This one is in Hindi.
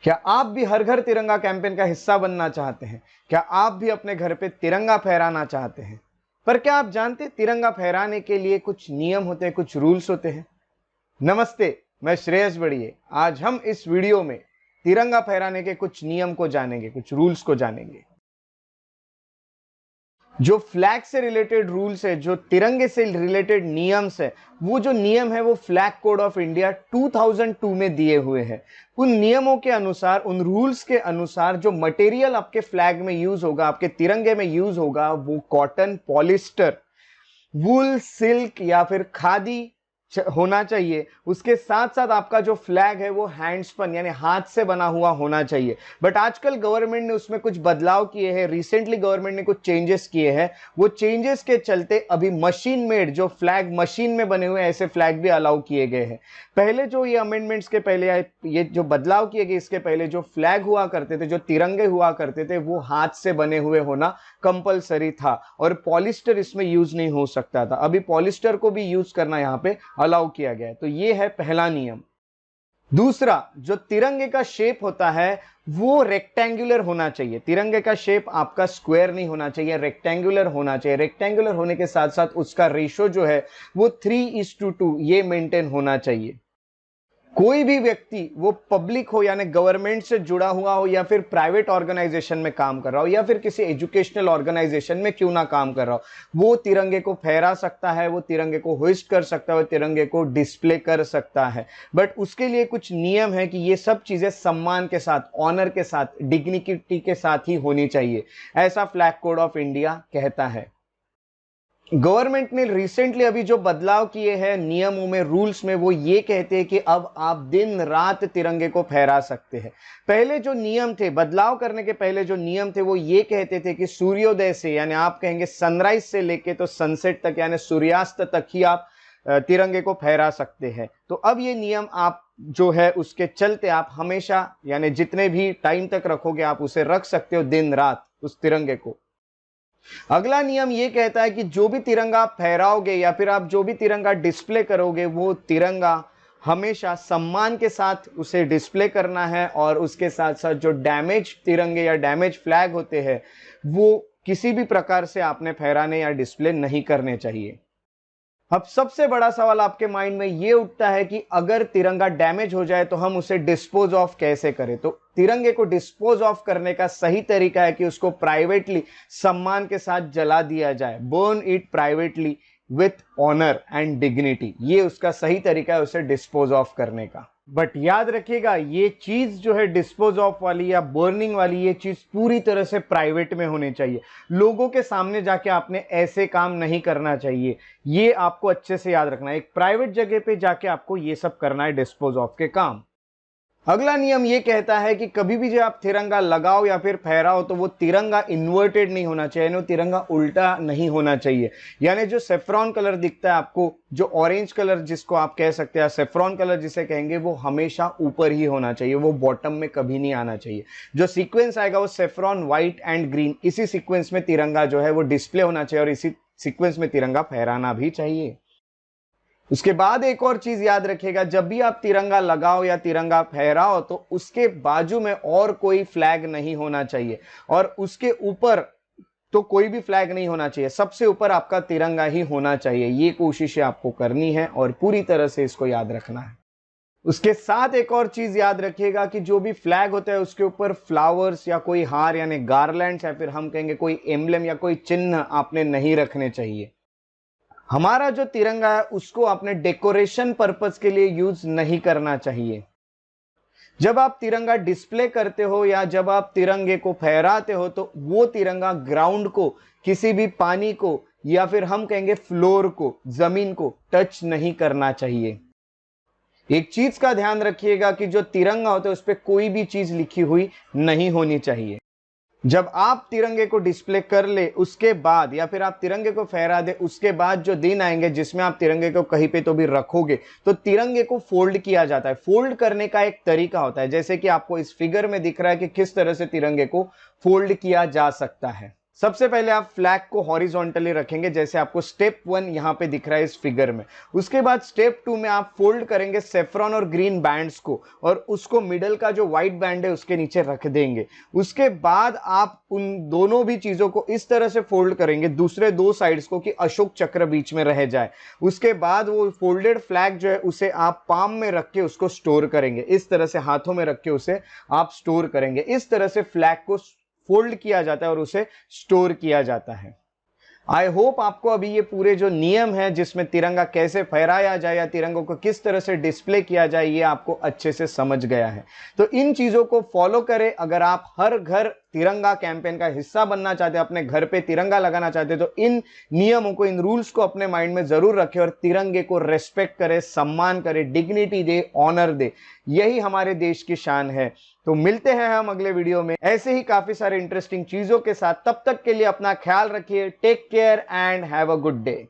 क्या आप भी हर घर तिरंगा कैंपेन का हिस्सा बनना चाहते हैं? क्या आप भी अपने घर पे तिरंगा फहराना चाहते हैं? पर क्या आप जानते हैं तिरंगा फहराने के लिए कुछ नियम होते हैं, कुछ रूल्स होते हैं? नमस्ते, मैं श्रेयस बड़िए। आज हम इस वीडियो में तिरंगा फहराने के कुछ नियम को जानेंगे, कुछ रूल्स को जानेंगे। जो फ्लैग से रिलेटेड रूल्स है, जो तिरंगे से रिलेटेड नियम्स है, वो जो नियम है वो फ्लैग कोड ऑफ इंडिया 2002 में दिए हुए हैं। उन नियमों के अनुसार, उन रूल्स के अनुसार जो मटेरियल आपके फ्लैग में यूज होगा, आपके तिरंगे में यूज होगा, वो कॉटन, पॉलिस्टर, वूल, सिल्क या फिर खादी होना चाहिए। उसके साथ साथ आपका जो फ्लैग है वो हैंडस्पन यानी हाथ से बना हुआ होना चाहिए। बट आजकल गवर्नमेंट ने उसमें कुछ बदलाव किए हैं, रिसेंटली गवर्नमेंट ने कुछ चेंजेस किए हैं। वो चेंजेस के चलते अभी मशीन मेड जो फ्लैग, मशीन में बने हुए ऐसे फ्लैग भी अलाउ किए गए हैं। पहले जो ये अमेंडमेंट्स के पहले, ये जो बदलाव किए गए, इसके पहले जो फ्लैग हुआ करते थे, जो तिरंगे हुआ करते थे, वो हाथ से बने हुए होना कंपलसरी था और पॉलिस्टर इसमें यूज नहीं हो सकता था। अभी पॉलिस्टर को भी यूज करना यहां पे अलाउ किया गया है। तो ये है पहला नियम। दूसरा, जो तिरंगे का शेप होता है वो रेक्टेंगुलर होना चाहिए। तिरंगे का शेप आपका स्क्वायर नहीं होना चाहिए, रेक्टेंगुलर होना चाहिए। रेक्टेंगुलर होने के साथ साथ उसका रेशो जो है वो 3:2 ये मेंटेन होना चाहिए। कोई भी व्यक्ति, वो पब्लिक हो यानी गवर्नमेंट से जुड़ा हुआ हो या फिर प्राइवेट ऑर्गेनाइजेशन में काम कर रहा हो या फिर किसी एजुकेशनल ऑर्गेनाइजेशन में क्यों ना काम कर रहा हो, वो तिरंगे को फहरा सकता है, वो तिरंगे को होइस्ट कर सकता है, वो तिरंगे को डिस्प्ले कर सकता है। बट उसके लिए कुछ नियम है कि ये सब चीजें सम्मान के साथ, ऑनर के साथ, डिग्निटी के साथ ही होनी चाहिए, ऐसा फ्लैग कोड ऑफ इंडिया कहता है। गवर्नमेंट ने रिसेंटली अभी जो बदलाव किए हैं नियमों में, रूल्स में, वो ये कहते हैं कि अब आप दिन रात तिरंगे को फहरा सकते हैं। पहले जो नियम थे, बदलाव करने के पहले जो नियम थे, वो ये कहते थे कि सूर्योदय से यानी आप कहेंगे सनराइज से लेके तो सनसेट तक यानी सूर्यास्त तक ही आप तिरंगे को फहरा सकते हैं। तो अब ये नियम आप जो है उसके चलते आप हमेशा यानी जितने भी टाइम तक रखोगे आप उसे रख सकते हो दिन रात उस तिरंगे को। अगला नियम यह कहता है कि जो भी तिरंगा आप फहराओगे या फिर आप जो भी तिरंगा डिस्प्ले करोगे, वो तिरंगा हमेशा सम्मान के साथ उसे डिस्प्ले करना है और उसके साथ साथ जो डैमेज तिरंगे या डैमेज फ्लैग होते हैं वो किसी भी प्रकार से आपने फहराने या डिस्प्ले नहीं करने चाहिए। अब सबसे बड़ा सवाल आपके माइंड में यह उठता है कि अगर तिरंगा डैमेज हो जाए तो हम उसे डिस्पोज ऑफ कैसे करें? तो तिरंगे को डिस्पोज ऑफ करने का सही तरीका है कि उसको प्राइवेटली, सम्मान के साथ जला दिया जाए। Burn it privately with honour and dignity, ये उसका सही तरीका है उसे डिस्पोज ऑफ करने का। बट याद रखिएगा, ये चीज जो है डिस्पोज ऑफ वाली या बर्निंग वाली, ये चीज पूरी तरह से प्राइवेट में होनी चाहिए। लोगों के सामने जाके आपने ऐसे काम नहीं करना चाहिए, ये आपको अच्छे से याद रखना है। एक प्राइवेट जगह पे जाके आपको ये सब करना है, डिस्पोज ऑफ के काम। अगला नियम ये कहता है कि कभी भी जब आप तिरंगा लगाओ या फिर फहराओ तो वो तिरंगा इन्वर्टेड नहीं होना चाहिए, यानी वो तिरंगा उल्टा नहीं होना चाहिए। यानी जो सेफ्रॉन कलर दिखता है आपको, जो ऑरेंज कलर जिसको आप कह सकते हैं, सेफ्रॉन कलर जिसे कहेंगे, वो हमेशा ऊपर ही होना चाहिए, वो बॉटम में कभी नहीं आना चाहिए। जो सीक्वेंस आएगा वो सेफ्रॉन, व्हाइट एंड ग्रीन, इसी सीक्वेंस में तिरंगा जो है वो डिस्प्ले होना चाहिए और इसी सीक्वेंस में तिरंगा फहराना भी चाहिए। उसके बाद एक और चीज याद रखिएगा, जब भी आप तिरंगा लगाओ या तिरंगा फहराओ तो उसके बाजू में और कोई फ्लैग नहीं होना चाहिए और उसके ऊपर तो कोई भी फ्लैग नहीं होना चाहिए। सबसे ऊपर आपका तिरंगा ही होना चाहिए। ये कोशिश आपको करनी है और पूरी तरह से इसको याद रखना है। उसके साथ एक और चीज याद रखिएगा कि जो भी फ्लैग होता है उसके ऊपर फ्लावर्स या कोई हार यानी गार्लैंड्स या फिर हम कहेंगे कोई एम्ब्लेम या कोई चिन्ह आपने नहीं रखने चाहिए। हमारा जो तिरंगा है उसको आपने डेकोरेशन पर्पस के लिए यूज नहीं करना चाहिए। जब आप तिरंगा डिस्प्ले करते हो या जब आप तिरंगे को फहराते हो तो वो तिरंगा ग्राउंड को, किसी भी पानी को या फिर हम कहेंगे फ्लोर को, जमीन को टच नहीं करना चाहिए। एक चीज का ध्यान रखिएगा कि जो तिरंगा होता है उस पर कोई भी चीज लिखी हुई नहीं होनी चाहिए। जब आप तिरंगे को डिस्प्ले कर ले उसके बाद या फिर आप तिरंगे को फहरा दे उसके बाद जो दिन आएंगे जिसमें आप तिरंगे को कहीं पे तो भी रखोगे तो तिरंगे को फोल्ड किया जाता है। फोल्ड करने का एक तरीका होता है, जैसे कि आपको इस फिगर में दिख रहा है कि किस तरह से तिरंगे को फोल्ड किया जा सकता है। सबसे पहले आप फ्लैग को हॉरिजॉन्टली रखेंगे, जैसे आपको स्टेप 1 यहां पे दिख रहा है इस फिगर में। उसके बाद स्टेप 2 में आप फोल्ड करेंगे सेफ्रॉन और ग्रीन बैंड्स को, और उसको मिडल का जो व्हाइट बैंड है उसके नीचे रख देंगे। उसके बाद आप उन दोनों भी चीजों को इस तरह से फोल्ड करेंगे, दूसरे दो साइड्स को, कि अशोक चक्र बीच में रह जाए। उसके बाद वो फोल्डेड फ्लैग जो है उसे आप पाम में रख के उसको स्टोर करेंगे, इस तरह से हाथों में रख के उसे आप स्टोर करेंगे। इस तरह से फ्लैग को फोल्ड किया जाता है और उसे स्टोर किया जाता है। आई होप आपको अभी ये पूरे जो नियम है जिसमें तिरंगा कैसे फहराया जाए या तिरंगों को किस तरह से डिस्प्ले किया जाए, ये आपको अच्छे से समझ गया है। तो इन चीजों को फॉलो करें। अगर आप हर घर तिरंगा कैंपेन का हिस्सा बनना चाहते हैं, अपने घर पे तिरंगा लगाना चाहते हैं, तो इन नियमों को, इन रूल्स को अपने माइंड में जरूर रखें और तिरंगे को रेस्पेक्ट करें, सम्मान करें, डिग्निटी दे, ऑनर दे। यही हमारे देश की शान है। तो मिलते हैं हम अगले वीडियो में ऐसे ही काफी सारे इंटरेस्टिंग चीजों के साथ। तब तक के लिए अपना ख्याल रखिए। Take care and have a good day.